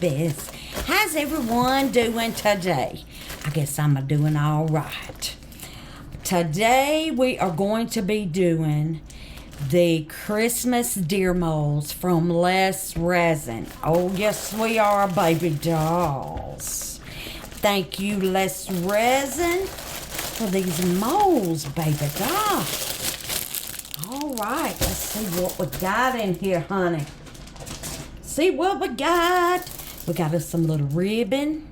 babies. How's everyone doing today? I guess I'm doing all right. Today we are going to be doing the Christmas deer molds from Less Resin. Oh yes, we are, baby dolls. Thank you, Less Resin, for these molds, baby dolls. All right, let's see what we got in here, honey. See what we got. We got us some little ribbon.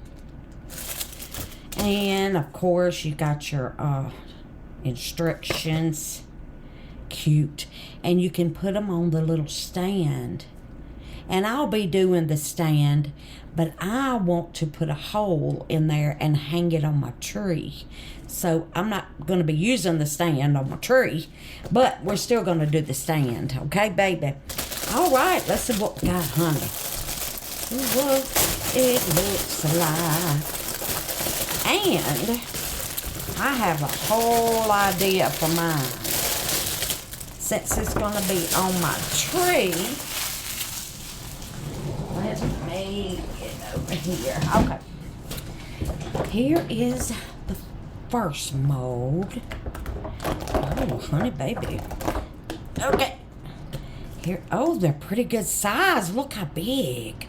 And, of course, you got your instructions. Cute. And you can put them on the little stand. And I'll be doing the stand, but I want to put a hole in there and hang it on my tree. So I'm not going to be using the stand on my tree, but we're still going to do the stand. Okay, baby? All right, let's see what we got, honey. See what it looks like. And I have a whole idea for mine. Since it's going to be on my tree, let me get over here. Okay. Here is the first mold. Oh, honey baby. Okay. Here. Oh, they're pretty good size. Look how big.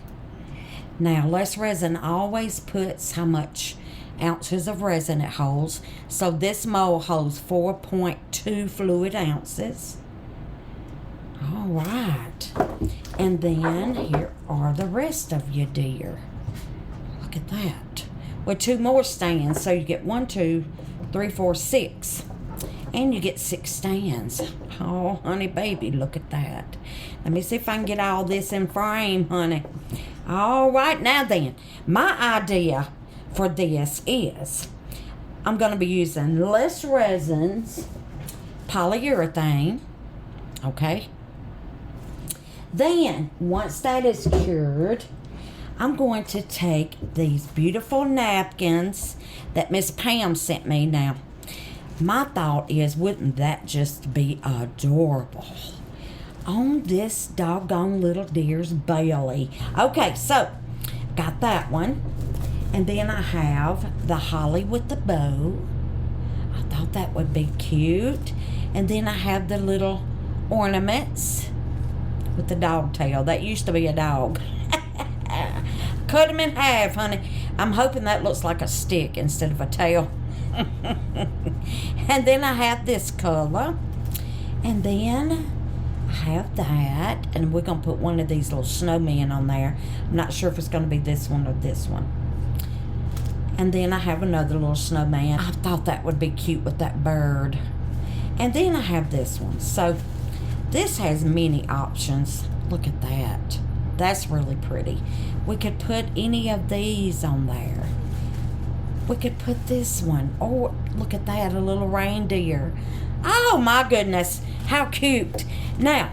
Now, Less Resin always puts how much ounces of resin it holds. So this mold holds 4.2 fluid ounces. All right. And then here are the rest of your deer. Look at that. With 2 more stands. So you get 1, 2, 3, 4, 6. And you get 6 stands. Oh, honey baby, look at that. Let me see if I can get all this in frame, honey. All right, now then. My idea for this is I'm going to be using Less Resin's polyurethane. Okay. Then, once that is cured, I'm going to take these beautiful napkins that Miss Pam sent me. Now, my thought is, wouldn't that just be adorable on this doggone little deer's belly? Okay, so, got that one. And then I have the holly with the bow. I thought that would be cute. And then I have the little ornaments with the dog tail. That used to be a dog. Cut them in half, honey. I'm hoping that looks like a stick instead of a tail. And then I have this color. And then I have that. And we're going to put one of these little snowmen on there. I'm not sure if it's going to be this one or this one. And then I have another little snowman. I thought that would be cute with that bird. And then I have this one. So this has many options. Look at that. That's really pretty. We could put any of these on there. We could put this one. Oh, look at that, a little reindeer. Oh my goodness, how cute. Now,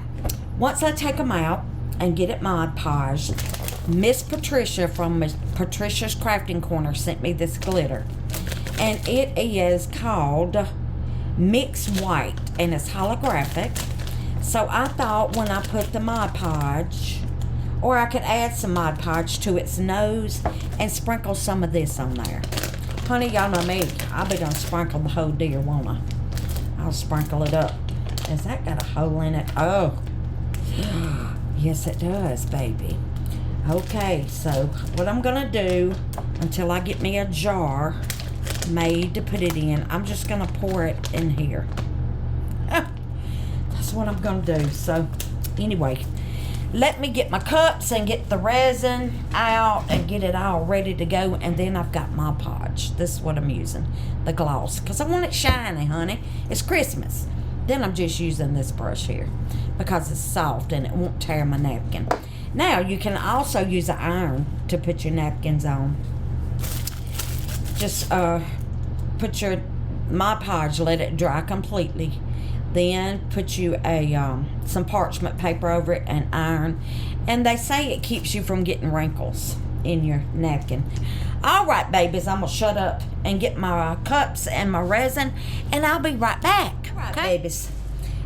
once I take them out and get it Mod Podged, Miss Patricia from Miss Patricia's Crafting Corner sent me this glitter. And it is called Mix White, and it's holographic. So I thought when I put the Mod Podge, or I could add some Mod Podge to its nose and sprinkle some of this on there. Honey, y'all know me. I'll be gonna sprinkle the whole deer, won't I? I'll sprinkle it up. Has that got a hole in it? Oh. Yes, it does, baby. Okay, so what I'm gonna do until I get me a jar made to put it in, I'm just gonna pour it in here. That's what I'm gonna do. So anyway, let me get my cups and get the resin out and get it all ready to go. And then I've got my Podge. This is what I'm using, the gloss, because I want it shiny, honey. It's Christmas. Then I'm just using this brush here because it's soft and it won't tear my napkin. Now, you can also use an iron to put your napkins on. Just put your Mod Podge, let it dry completely. Then put you some parchment paper over it and iron. And they say it keeps you from getting wrinkles in your napkin. All right, babies, I'm going to shut up and get my cups and my resin, and I'll be right back. Okay, babies.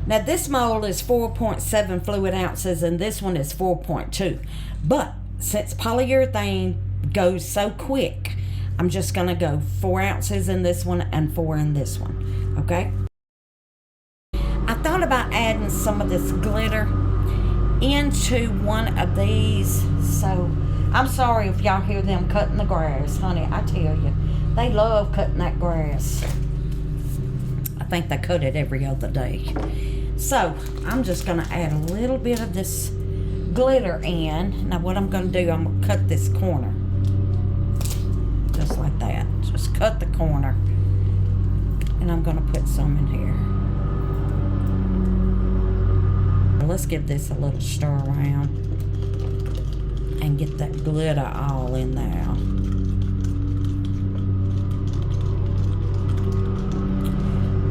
Now, this mold is 4.7 fluid ounces, and this one is 4.2. But since polyurethane goes so quick, I'm just going to go 4 ounces in this one and 4 in this one, okay? I thought about adding some of this glitter into one of these, so I'm sorry if y'all hear them cutting the grass, honey. I tell you, they love cutting that grass. I think they cut it every other day. So I'm just going to add a little bit of this glitter in. Now what I'm going to do, I'm going to cut this corner. Just like that. Just cut the corner. And I'm going to put some in here. Let's give this a little stir around and get that glitter all in there.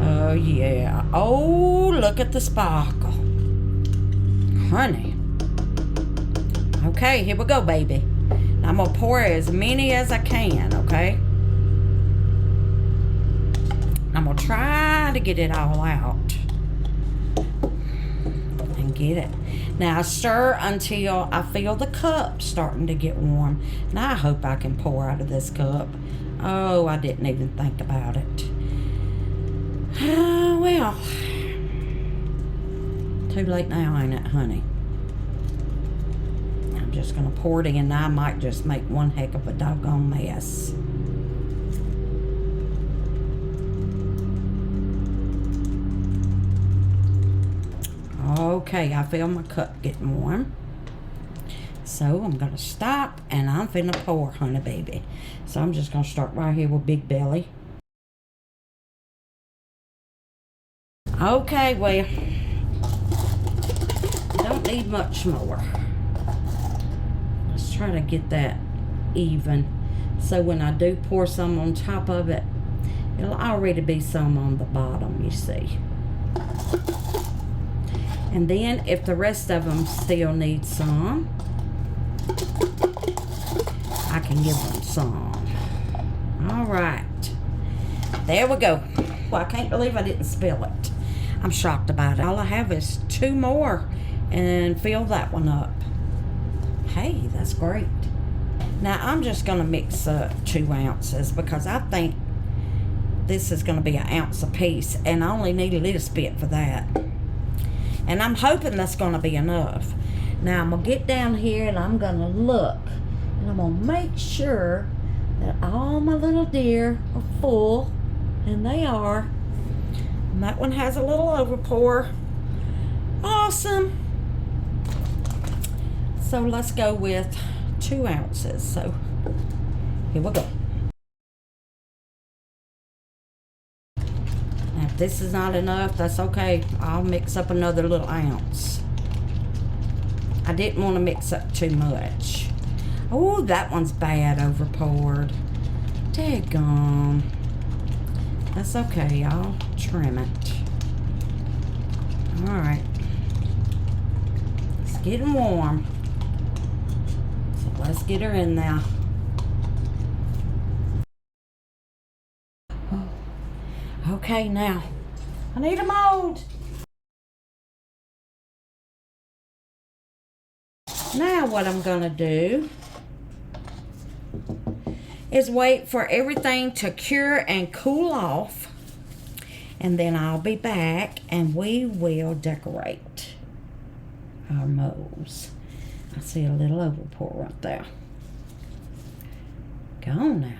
Oh yeah. Oh, look at the sparkle. Honey. Okay, here we go, baby. Now I'm gonna pour as many as I can, okay? I'm gonna try to get it all out. Get it. Now I stir until I feel the cup starting to get warm. Now I hope I can pour out of this cup. Oh, I didn't even think about it. Well, too late now, ain't it, honey? I'm just gonna pour it in. I might just make one heck of a doggone mess. Okay, I feel my cup getting warm. So I'm going to stop and I'm finna pour, honey baby. So I'm just going to start right here with Big Belly. Okay, well, don't need much more. Let's try to get that even. So when I do pour some on top of it, it'll already be some on the bottom, you see. And then if the rest of them still need some, I can give them some. All right. There we go. Well, I can't believe I didn't spill it. I'm shocked about it. All I have is 2 more and fill that one up. Hey, that's great. Now, I'm just going to mix 2 ounces because I think this is going to be 1 ounce a piece, and I only need a little bit for that. And I'm hoping that's going to be enough. Now I'm going to get down here and I'm going to look. And I'm going to make sure that all my little deer are full. And they are. And that one has a little overpour. Awesome. So let's go with 2 ounces. So here we go. If this is not enough, that's okay. I'll mix up another little ounce. I didn't want to mix up too much. Oh, that one's bad overpoured. Daggone. That's okay. I'll trim it. Alright. It's getting warm. So let's get her in there. Okay, now, I need a mold. Now what I'm going to do is wait for everything to cure and cool off. And then I'll be back and we will decorate our molds. I see a little overpour right there. Go on now.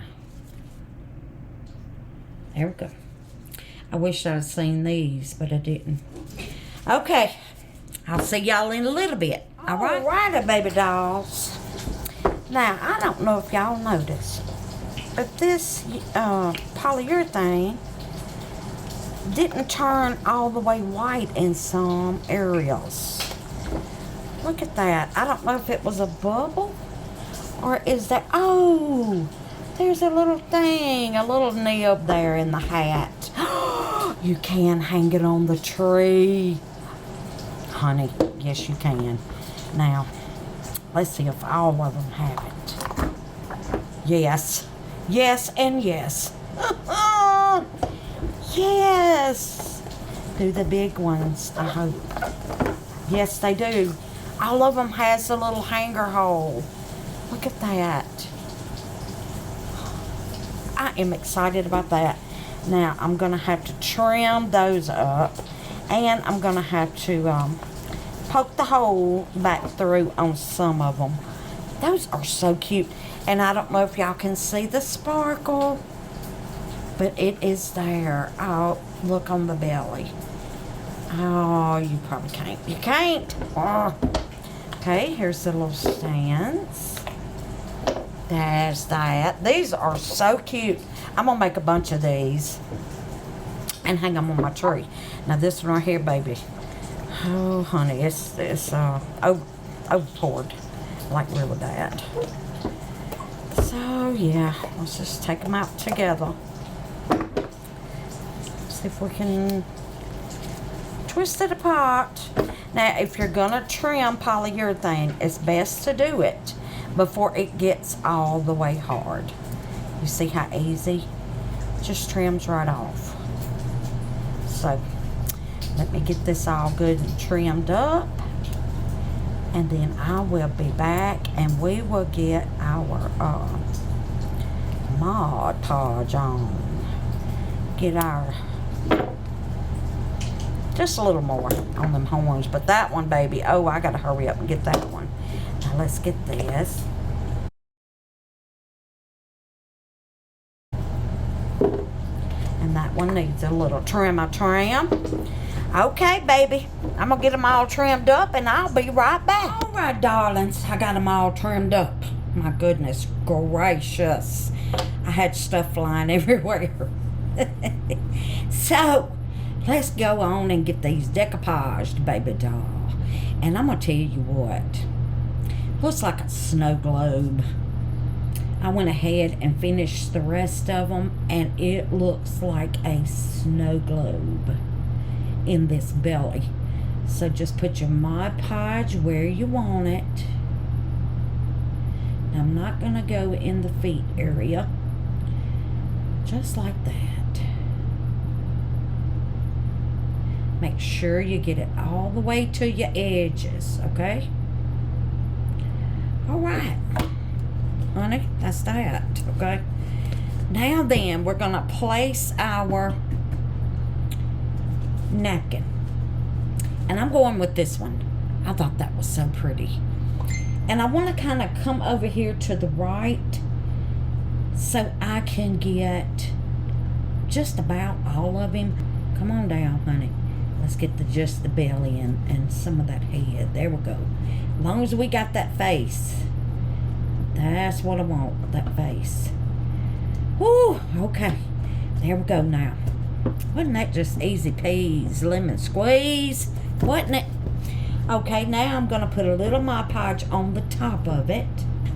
There we go. I wish I'd seen these, but I didn't. Okay, I'll see y'all in a little bit. All right, baby dolls. Now, I don't know if y'all noticed, but this polyurethane didn't turn all the way white in some areas. Look at that. I don't know if it was a bubble or is that, oh, there's a little thing, a little nib there in the hat. You can hang it on the tree. Honey, yes you can. Now, let's see if all of them have it. Yes. Yes and yes. Yes. Do the big ones, I hope. Yes, they do. All of them has a little hanger hole. Look at that. I am excited about that. Now, I'm going to have to trim those up. And I'm going to have to poke the hole back through on some of them. Those are so cute. And I don't know if y'all can see the sparkle. But it is there. Oh, look on the belly. Oh, you probably can't. You can't. Oh. Okay, here's the little stands. There's that. These are so cute. I'm going to make a bunch of these and hang them on my tree. Now, this one right here, baby. Oh, honey, it's overpoured. Like, really bad. So, yeah, let's just take them out together. See if we can twist it apart. Now, if you're going to trim polyurethane, it's best to do it before it gets all the way hard. You see how easy? Just trims right off. So, let me get this all good and trimmed up. And then I will be back and we will get our Mod Podge on. Get our, just a little more on them horns. But that one, baby, oh, I got to hurry up and get that one. Now, let's get this. And that one needs a little trim. Okay, baby. I'm going to get them all trimmed up and I'll be right back. All right, darlings. I got them all trimmed up. My goodness gracious. I had stuff flying everywhere. So, let's go on and get these decoupaged, baby doll. And I'm going to tell you what. Looks like a snow globe. I went ahead and finished the rest of them. And it looks like a snow globe in this belly. So just put your Mod Podge where you want it. Now, I'm not going to go in the feet area. Just like that. Make sure you get it all the way to your edges, okay? All right, honey, that's that, okay? Now then, we're going to place our napkin. And I'm going with this one. I thought that was so pretty. And I want to kind of come over here to the right so I can get just about all of him. Come on down, honey. Let's get just the belly and some of that head. There we go. As long as we got that face. That's what I want, that face. Woo, okay. There we go now. Wasn't that just easy peas, lemon squeeze? Wasn't it? Okay, now I'm going to put a little Mod Podge on the top of it.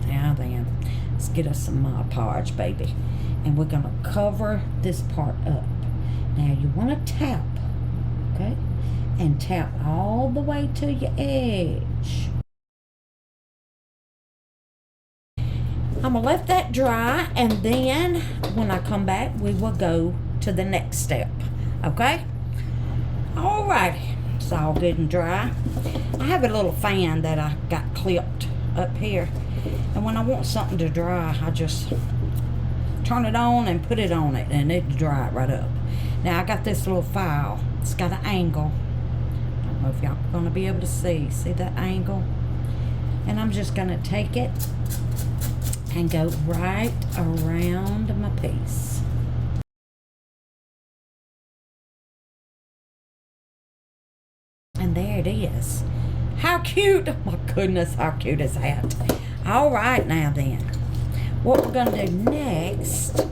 Now then, let's get us some Mod Podge, baby. And we're going to cover this part up. Now, you want to tap, okay? And tap all the way to your edge. I'm going to let that dry, and then when I come back, we will go to the next step, okay? Alrighty, it's all good and dry. I have a little fan that I got clipped up here, and when I want something to dry, I just turn it on and put it on it, and it dry it right up. Now I got this little file. It's got an angle. I don't know if y'all are going to be able to see that angle. And I'm just going to take it and go right around my piece. And there it is. How cute! Oh my goodness, how cute is that? All right, now then, what we're going to do next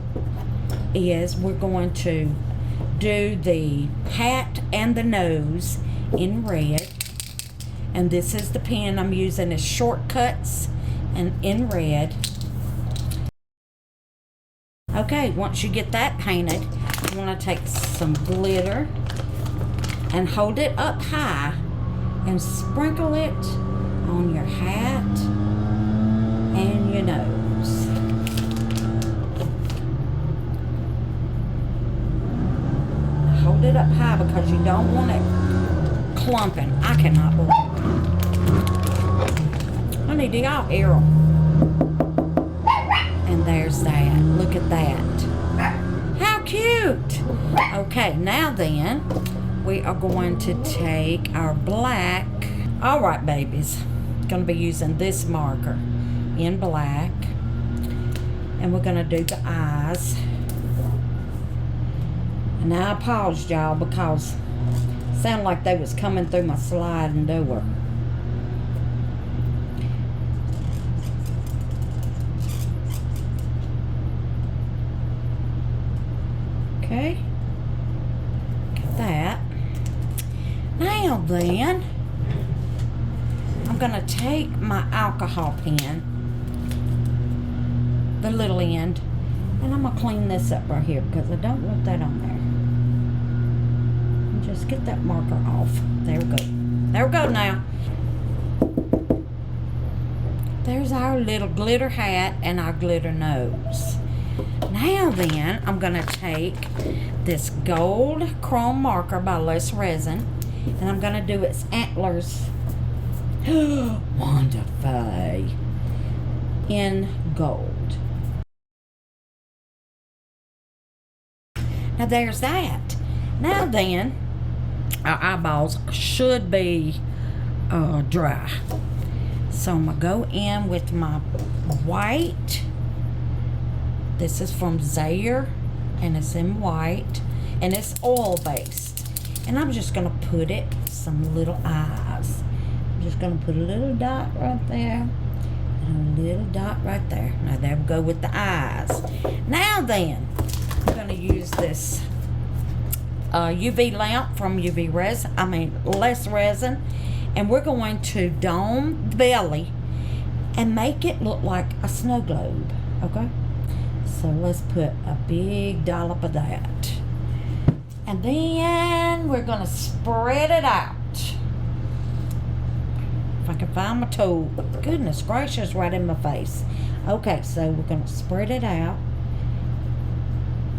is we're going to do the hat and the nose in red. And this is the pen I'm using, is Shortcuts and in red. Okay, once you get that painted, you want to take some glitter and hold it up high and sprinkle it on your hat and your nose. Hold it up high because you don't want it clumping. I cannot believe it. Honey, do y'all hear them? And there's that. Look at that. How cute. Okay, now then, we are going to take our black. All right, babies. Going to be using this marker in black. And we're going to do the eyes. And I paused, y'all, because it sounded like they was coming through my sliding door. Okay. Got that. Now then, I'm going to take my alcohol pen, the little end, and I'm going to clean this up right here because I don't want that on there. And just get that marker off. There we go. There we go now. There's our little glitter hat and our glitter nose. Now then, I'm going to take this gold chrome marker by Less Resin, and I'm going to do its antlers. Wonderful. In gold. Now there's that. Now then, our eyeballs should be dry. So I'm going to go in with my white. This is from Zaire, and it's in white, and it's oil based. And I'm just going to put it some little eyes. I'm just going to put a little dot right there, and a little dot right there. Now there we go with the eyes. Now then, I'm going to use this UV lamp from Less Resin, and we're going to dome the belly and make it look like a snow globe. Okay. So let's put a big dollop of that. And then we're going to spread it out. If I can find my tool. Goodness gracious, right in my face. Okay, so we're going to spread it out.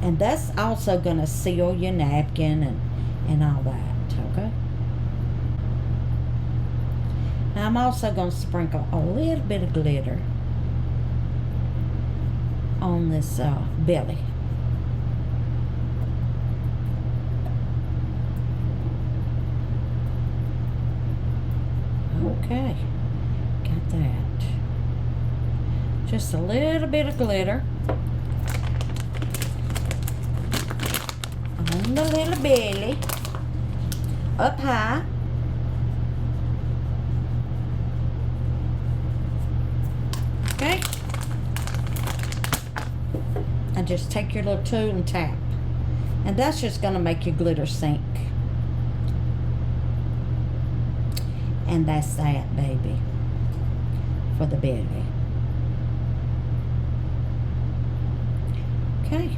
And that's also going to seal your napkin and all that. Okay. Now I'm also going to sprinkle a little bit of glitter on this belly. Okay, got that. Just a little bit of glitter on the little belly, up high. Okay. And just take your little tool and tap. And that's just going to make your glitter sink. And that's that, baby, for the belly. Okay.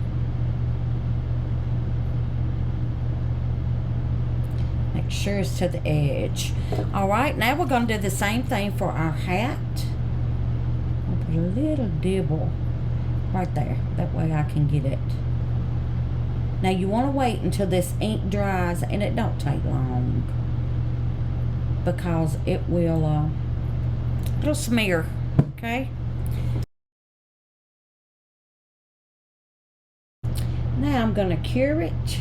Make sure it's to the edge. Alright, now we're going to do the same thing for our hat. I'll put a little dibble right there. That way I can get it. Now you want to wait until this ink dries, and it don't take long, because it will it'll smear. Okay. Now I'm going to cure it,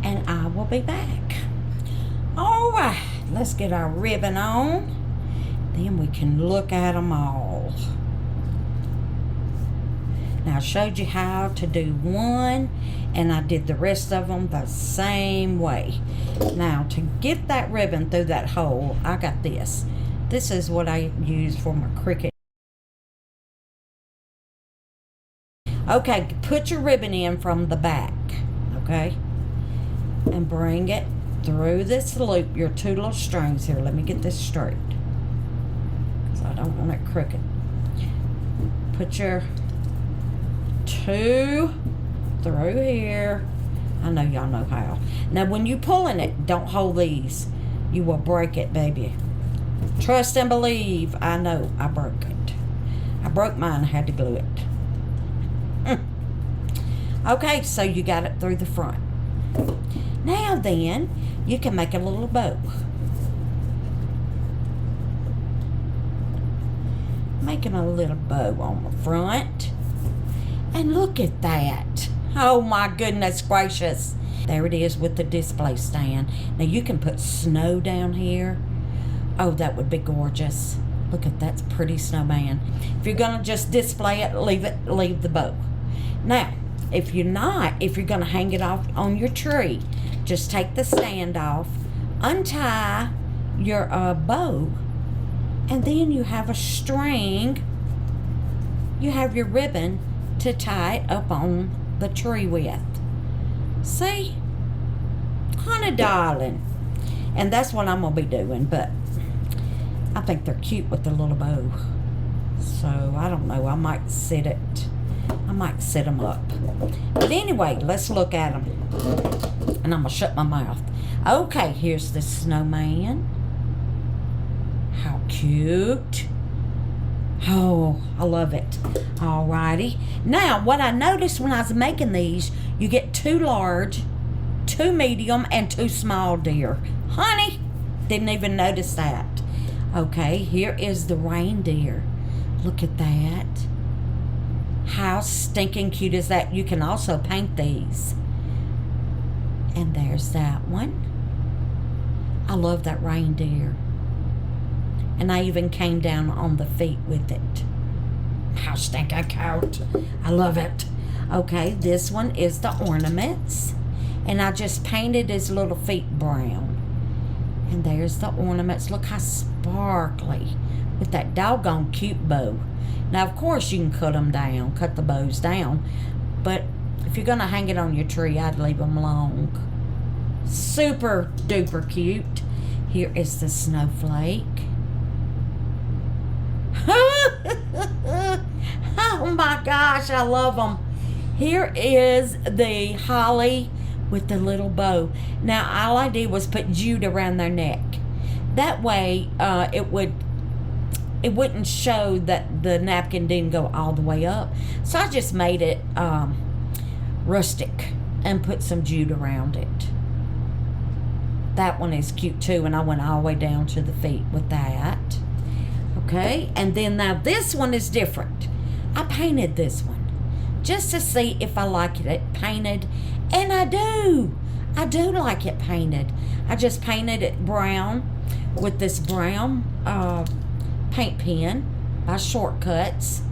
and I will be back. All right, let's get our ribbon on. Then we can look at them all. Now I showed you how to do one, and I did the rest of them the same way. Now to get that ribbon through that hole, I got this. This is what I use for my Cricut. Okay, put your ribbon in from the back, okay? And bring it through this loop, your two little strings here. Let me get this straight, because I don't want it crooked. Put your two through here. I know y'all know how. Now when you pulling it, don't hold these. You will break it, baby. Trust and believe. I know I broke it. I broke mine. I had to glue it. Okay, so you got it through the front. Now then, you can make a little bow. making a little bow on the front. And look at that. Oh my goodness gracious. There it is with the display stand. Now you can put snow down here. Oh, that would be gorgeous. Look at that pretty snowman. If you're gonna just display it, leave the bow. Now, if you're gonna hang it off on your tree, just take the stand off, untie your bow, and then you have a string. You have your ribbon to tie it up on the tree with. See? Honey darling. And that's what I'm going to be doing, but I think they're cute with the little bow. So, I don't know. I might set them up. But anyway, let's look at them. And I'm going to shut my mouth. Okay, here's the snowman. How cute. Oh, I love it. Alrighty. Now, what I noticed when I was making these, you get 2 large, 2 medium, and 2 small deer. Honey, didn't even notice that. Okay, here is the reindeer. Look at that. How stinking cute is that? You can also paint these. And there's that one. I love that reindeer. And I even came down on the feet with it. How stinking cute. I love it. Okay, this one is the ornaments. And I just painted his little feet brown. And there's the ornaments. Look how sparkly. With that doggone cute bow. Now, of course, you can cut the bows down. But if you're going to hang it on your tree, I'd leave them long. Super duper cute. Here is the snowflake. Oh my gosh, I love them. Here is the holly with the little bow. Now, all I did was put jute around their neck. That way, it wouldn't show that the napkin didn't go all the way up. So I just made it rustic and put some jute around it. That one is cute too, and I went all the way down to the feet with that. Okay, and then now this one is different. I painted this one just to see if I like it painted, and I do. I do like it painted. I just painted it brown with this brown paint pen by Shortcuts,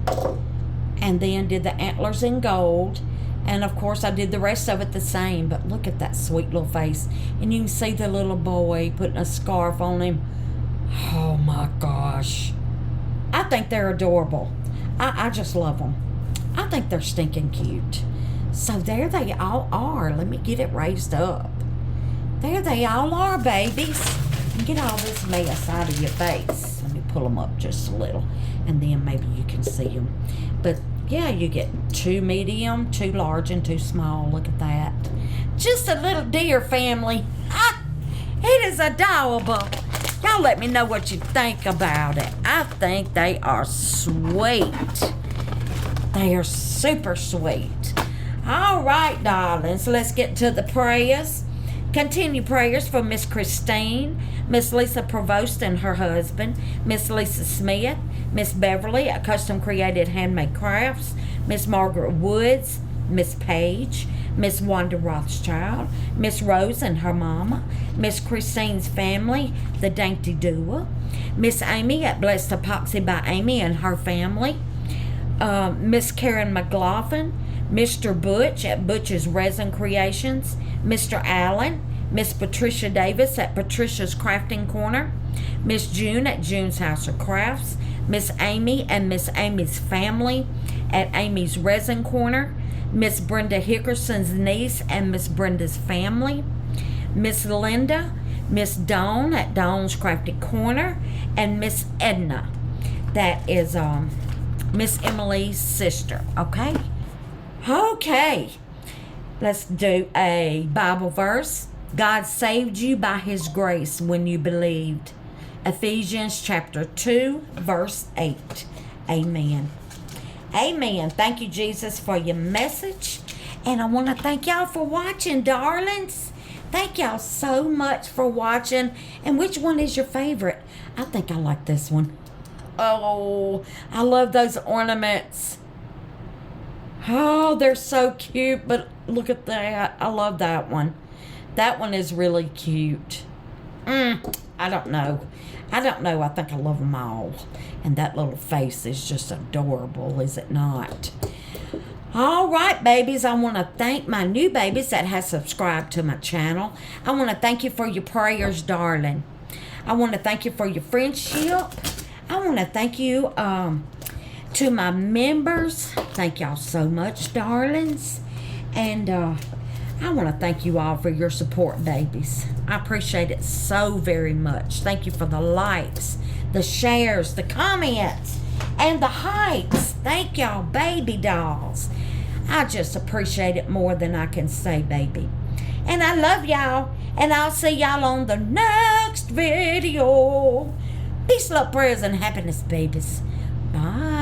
and then did the antlers in gold, and of course I did the rest of it the same. But look at that sweet little face, and you can see the little boy putting a scarf on him. Oh my gosh, I think they're adorable. I just love them. I think they're stinking cute. So there they all are. Let me get it raised up. There they all are, babies. Get all this mess out of your face. Let me pull them up just a little, and then maybe you can see them. But yeah, you get 2 medium, 2 large, and 2 small. Look at that. Just a little deer family. Ah, it is adorable. Y'all let me know what you think about it. I think they are sweet. They are super sweet. All right, darlings, let's get to the prayers. Continue prayers for Miss Christine, Miss Lisa Provost and her husband, Miss Lisa Smith, Miss Beverly at Custom Created Handmade Crafts, Miss Margaret Woods, Miss Page, Miss Wanda Rothschild, Miss Rose and her mama, Miss Christine's family, the Dainty Duo, Miss Amy at Blessed Epoxy by Amy and her family, Miss Karen McLaughlin, Mr. Butch at Butch's Resin Creations, Mr. Allen, Miss Patricia Davis at Patricia's Crafting Corner, Miss June at June's House of Crafts, Miss Amy and Miss Amy's family at Amy's Resin Corner, Miss Brenda Hickerson's niece and Miss Brenda's family, Miss Linda, Miss Dawn at Dawn's Crafty Corner, and Miss Edna, that is Miss Emily's sister. Okay? Okay. Let's do a Bible verse. God saved you by his grace when you believed. Ephesians chapter 2, verse 8. Amen. Amen. Thank you, Jesus, for your message. And I want to thank y'all for watching, darlings. Thank y'all so much for watching. And which one is your favorite? I think I like this one. Oh, I love those ornaments. Oh, they're so cute, but look at that. I love that one. That one is really cute. I don't know. I think I love them all. And that little face is just adorable, is it not? All right, babies. I want to thank my new babies that have subscribed to my channel. I want to thank you for your prayers, darling. I want to thank you for your friendship. I want to thank you to my members. Thank y'all so much, darlings. And I want to thank you all for your support, babies. I appreciate it so very much. Thank you for the likes, the shares, the comments, and the heights. Thank y'all, baby dolls. I just appreciate it more than I can say, baby. And I love y'all. And I'll see y'all on the next video. Peace, love, prayers, and happiness, babies. Bye.